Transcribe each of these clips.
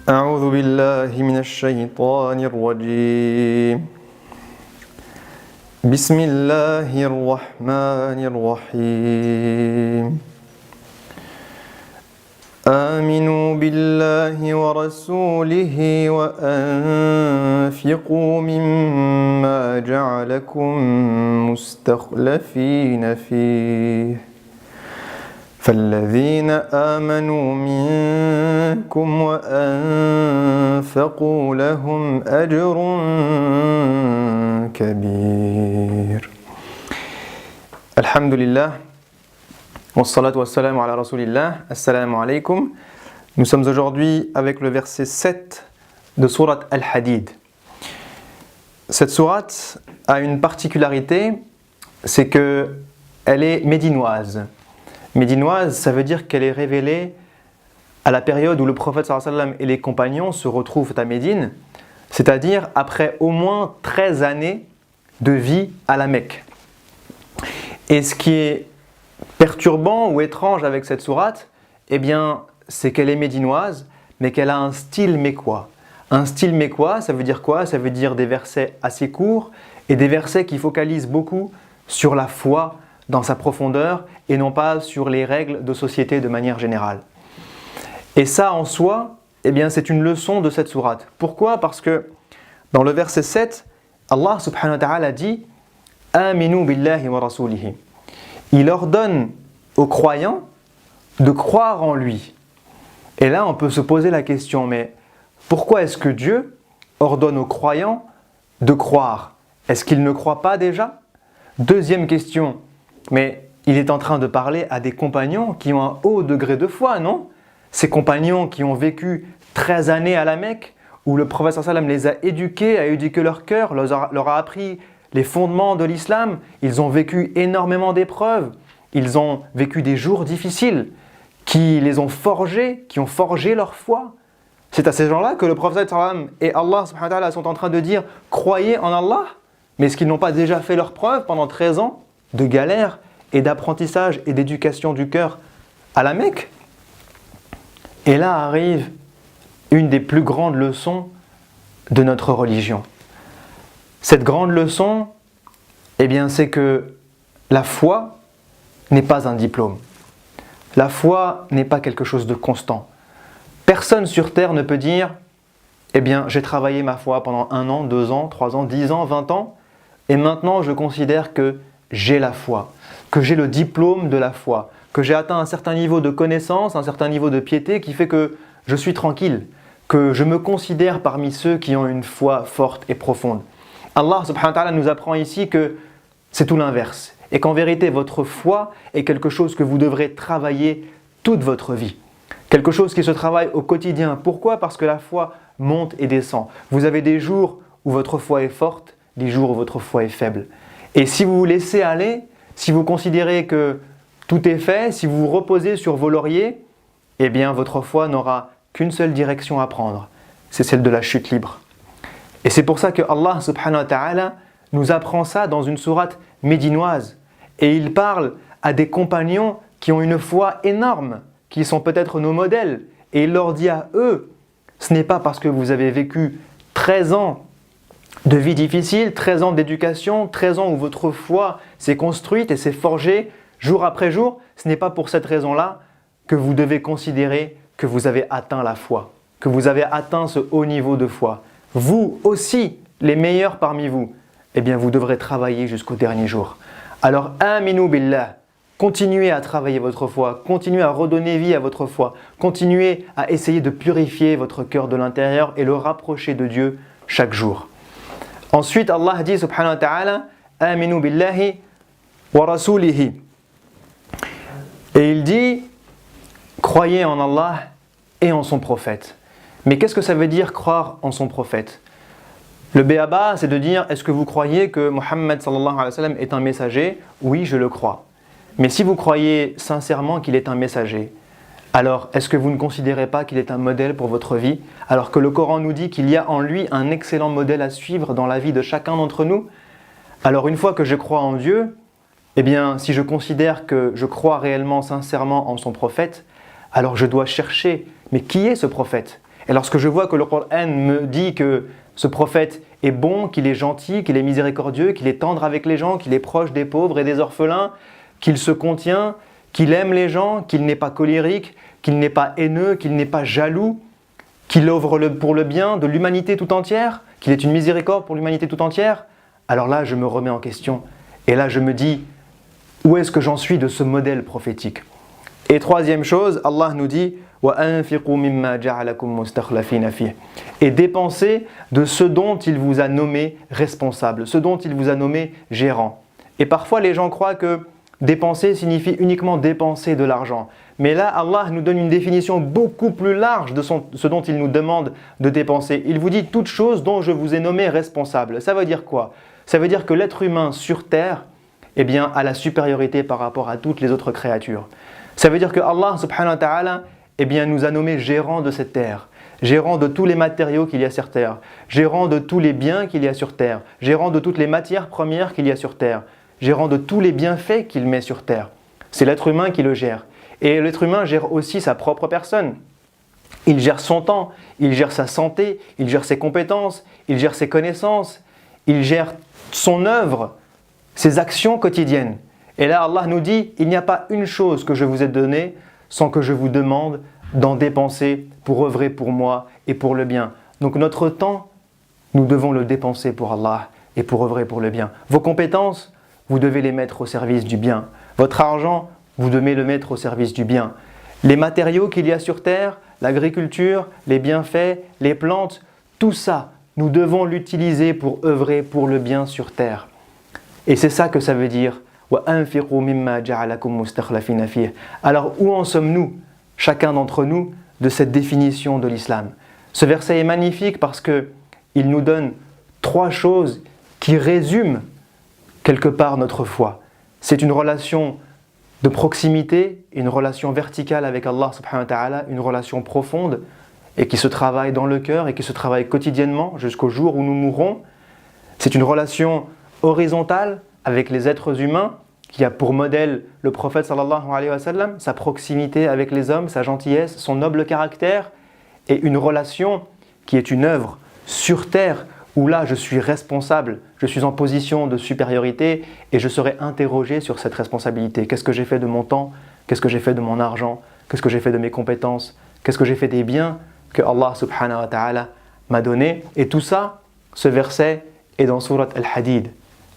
أعوذ بالله من الشيطان الرجيم بسم الله الرحمن الرحيم آمنوا بالله ورسوله وأنفقوا مما جعلكم مستخلفين فيه فالذين آمنوا منكم وأنفقوا لهم أجر كبير. الحمد لله والصلاة والسلام ala rasulillah. Assalamu alaikum. Nous sommes aujourd'hui avec le verset 7 de sourate Al-Hadid. Cette sourate a une particularité, c'est qu'elle est médinoise. Médinoise, ça veut dire qu'elle est révélée à la période où le prophète sallallahu alayhi wa sallam et les compagnons se retrouvent à Médine, c'est-à-dire après au moins 13 années de vie à la Mecque. Et ce qui est perturbant ou étrange avec cette sourate, eh bien, c'est qu'elle est médinoise, mais qu'elle a un style mécois. Un style mécois, ça veut dire quoi? Ça veut dire des versets assez courts et des versets qui focalisent beaucoup sur la foi dans sa profondeur et non pas sur les règles de société de manière générale. Et ça en soi, eh bien, c'est une leçon de cette sourate. Pourquoi? Parce que dans le verset 7, Allah subhanahu wa ta'ala dit « Aminu billahi wa rasulihi ». Il ordonne aux croyants de croire en lui. Et là, on peut se poser la question, mais pourquoi est-ce que Dieu ordonne aux croyants de croire? Est-ce qu'ils ne croient pas déjà? Deuxième question, mais il est en train de parler à des compagnons qui ont un haut degré de foi, non? Ces compagnons qui ont vécu 13 années à la Mecque, où le prophète sallallahu alayhi wa sallam les a éduqués, a éduqué leur cœur, leur a appris les fondements de l'islam. Ils ont vécu énormément d'épreuves, ils ont vécu des jours difficiles qui les ont forgés, qui ont forgé leur foi. C'est à ces gens-là que le prophète sallallahu alayhi wa sallam et Allah subhanahu wa ta'ala sont en train de dire « Croyez en Allah ». Mais est-ce qu'ils n'ont pas déjà fait leur preuve pendant 13 ans de galère et d'apprentissage et d'éducation du cœur à la Mecque? Et là arrive une des plus grandes leçons de notre religion. Cette grande leçon, eh bien, c'est que la foi n'est pas un diplôme. La foi n'est pas quelque chose de constant. Personne sur terre ne peut dire « Eh bien, j'ai travaillé ma foi pendant 1 an, 2 ans, 3 ans, 10 ans, 20 ans, et maintenant je considère que j'ai la foi, que j'ai le diplôme de la foi, que j'ai atteint un certain niveau de connaissance, un certain niveau de piété qui fait que je suis tranquille, que je me considère parmi ceux qui ont une foi forte et profonde. » Allah subhanahu wa ta'ala nous apprend ici que c'est tout l'inverse et qu'en vérité votre foi est quelque chose que vous devrez travailler toute votre vie. Quelque chose qui se travaille au quotidien. Pourquoi? Parce que la foi monte et descend. Vous avez des jours où votre foi est forte, des jours où votre foi est faible. Et si vous vous laissez aller, si vous considérez que tout est fait, si vous vous reposez sur vos lauriers, eh bien votre foi n'aura qu'une seule direction à prendre, c'est celle de la chute libre. Et c'est pour ça que Allah subhanahu wa ta'ala nous apprend ça dans une sourate médinoise. Et il parle à des compagnons qui ont une foi énorme, qui sont peut-être nos modèles. Et il leur dit à eux, ce n'est pas parce que vous avez vécu 13 ans de vie difficile, 13 ans d'éducation, 13 ans où votre foi s'est construite et s'est forgée jour après jour, ce n'est pas pour cette raison-là que vous devez considérer que vous avez atteint la foi, que vous avez atteint ce haut niveau de foi. Vous aussi, les meilleurs parmi vous, eh bien vous devrez travailler jusqu'au dernier jour. Alors, aminu billah, continuez à travailler votre foi, continuez à redonner vie à votre foi, continuez à essayer de purifier votre cœur de l'intérieur et le rapprocher de Dieu chaque jour. Ensuite, Allah dit subhanahu wa ta'ala, aminu billahi wa rasulihi. Et il dit, croyez en Allah et en son prophète. Mais qu'est-ce que ça veut dire croire en son prophète? Le béaba, c'est de dire, est-ce que vous croyez que Mohammed sallallahu alayhi wa sallam est un messager? Oui, je le crois. Mais si vous croyez sincèrement qu'il est un messager, alors est-ce que vous ne considérez pas qu'il est un modèle pour votre vie? Alors que le Coran nous dit qu'il y a en lui un excellent modèle à suivre dans la vie de chacun d'entre nous. Alors une fois que je crois en Dieu, eh bien si je considère que je crois réellement sincèrement en son prophète, alors je dois chercher, mais qui est ce prophète? Et lorsque je vois que le Coran me dit que ce prophète est bon, qu'il est gentil, qu'il est miséricordieux, qu'il est tendre avec les gens, qu'il est proche des pauvres et des orphelins, qu'il se contient, qu'il aime les gens, qu'il n'est pas colérique, qu'il n'est pas haineux, qu'il n'est pas jaloux, qu'il œuvre pour le bien de l'humanité tout entière, qu'il est une miséricorde pour l'humanité tout entière, alors là je me remets en question. Et là je me dis, où est-ce que j'en suis de ce modèle prophétique? Et troisième chose, Allah nous dit et dépensez de ce dont il vous a nommé responsable, ce dont il vous a nommé gérant. Et parfois les gens croient que dépenser signifie uniquement dépenser de l'argent. Mais là, Allah nous donne une définition beaucoup plus large de ce dont il nous demande de dépenser. Il vous dit toute chose dont je vous ai nommé responsable. Ça veut dire quoi? Ça veut dire que l'être humain sur terre, eh bien, a la supériorité par rapport à toutes les autres créatures. Ça veut dire que Allah subhanahu wa ta'ala, eh bien, nous a nommé gérants de cette terre, gérants de tous les matériaux qu'il y a sur terre, gérants de tous les biens qu'il y a sur terre, gérants de toutes les matières premières qu'il y a sur terre, gérant de tous les bienfaits qu'il met sur terre. C'est l'être humain qui le gère. Et l'être humain gère aussi sa propre personne. Il gère son temps, il gère sa santé, il gère ses compétences, il gère ses connaissances, il gère son œuvre, ses actions quotidiennes. Et là, Allah nous dit, il n'y a pas une chose que je vous ai donnée sans que je vous demande d'en dépenser pour œuvrer pour moi et pour le bien. Donc notre temps, nous devons le dépenser pour Allah et pour œuvrer pour le bien. Vos compétences, vous devez les mettre au service du bien. Votre argent, vous devez le mettre au service du bien. Les matériaux qu'il y a sur terre, l'agriculture, les bienfaits, les plantes, tout ça, nous devons l'utiliser pour œuvrer pour le bien sur terre. Et c'est ça que ça veut dire. Alors où en sommes-nous, chacun d'entre nous, de cette définition de l'islam? Ce verset est magnifique parce qu'il nous donne trois choses qui résument quelque part notre foi. C'est une relation de proximité, une relation verticale avec Allah subhanahu wa ta'ala, une relation profonde et qui se travaille dans le cœur et qui se travaille quotidiennement jusqu'au jour où nous mourrons. C'est une relation horizontale avec les êtres humains qui a pour modèle le prophète sallallahu alayhi wa sallam, sa proximité avec les hommes, sa gentillesse, son noble caractère, et une relation qui est une œuvre sur terre où là je suis responsable, je suis en position de supériorité et je serai interrogé sur cette responsabilité. Qu'est-ce que j'ai fait de mon temps? Qu'est-ce que j'ai fait de mon argent? Qu'est-ce que j'ai fait de mes compétences? Qu'est-ce que j'ai fait des biens que Allah subhanahu wa ta'ala m'a donné? Et tout ça, ce verset est dans Surat Al-Hadid.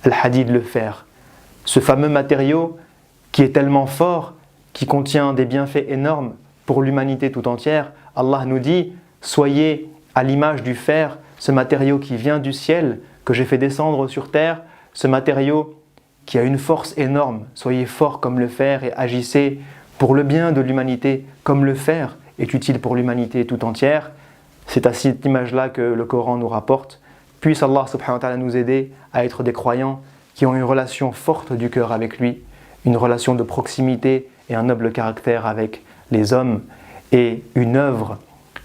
Al-Hadid, le fer. Ce fameux matériau qui est tellement fort, qui contient des bienfaits énormes pour l'humanité tout entière. Allah nous dit, soyez à l'image du fer, ce matériau qui vient du ciel, que j'ai fait descendre sur terre, ce matériau qui a une force énorme. Soyez forts comme le fer et agissez pour le bien de l'humanité comme le fer est utile pour l'humanité tout entière. C'est à cette image-là que le Coran nous rapporte. Puisse Allah subhanahu wa ta'ala nous aider à être des croyants qui ont une relation forte du cœur avec lui, une relation de proximité et un noble caractère avec les hommes et une œuvre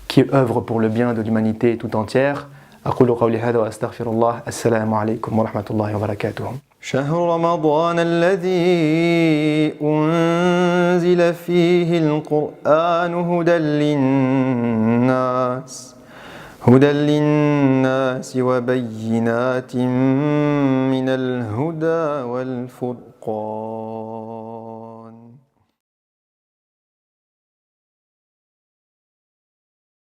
qui œuvre pour le bien de l'humanité tout entière. أقول قولي هذا وأستغفر الله. السلام عليكم ورحمة الله وبركاته. شهر رمضان الذي أنزل فيه القرآن هدى للناس وبينات من الهدى والفرقان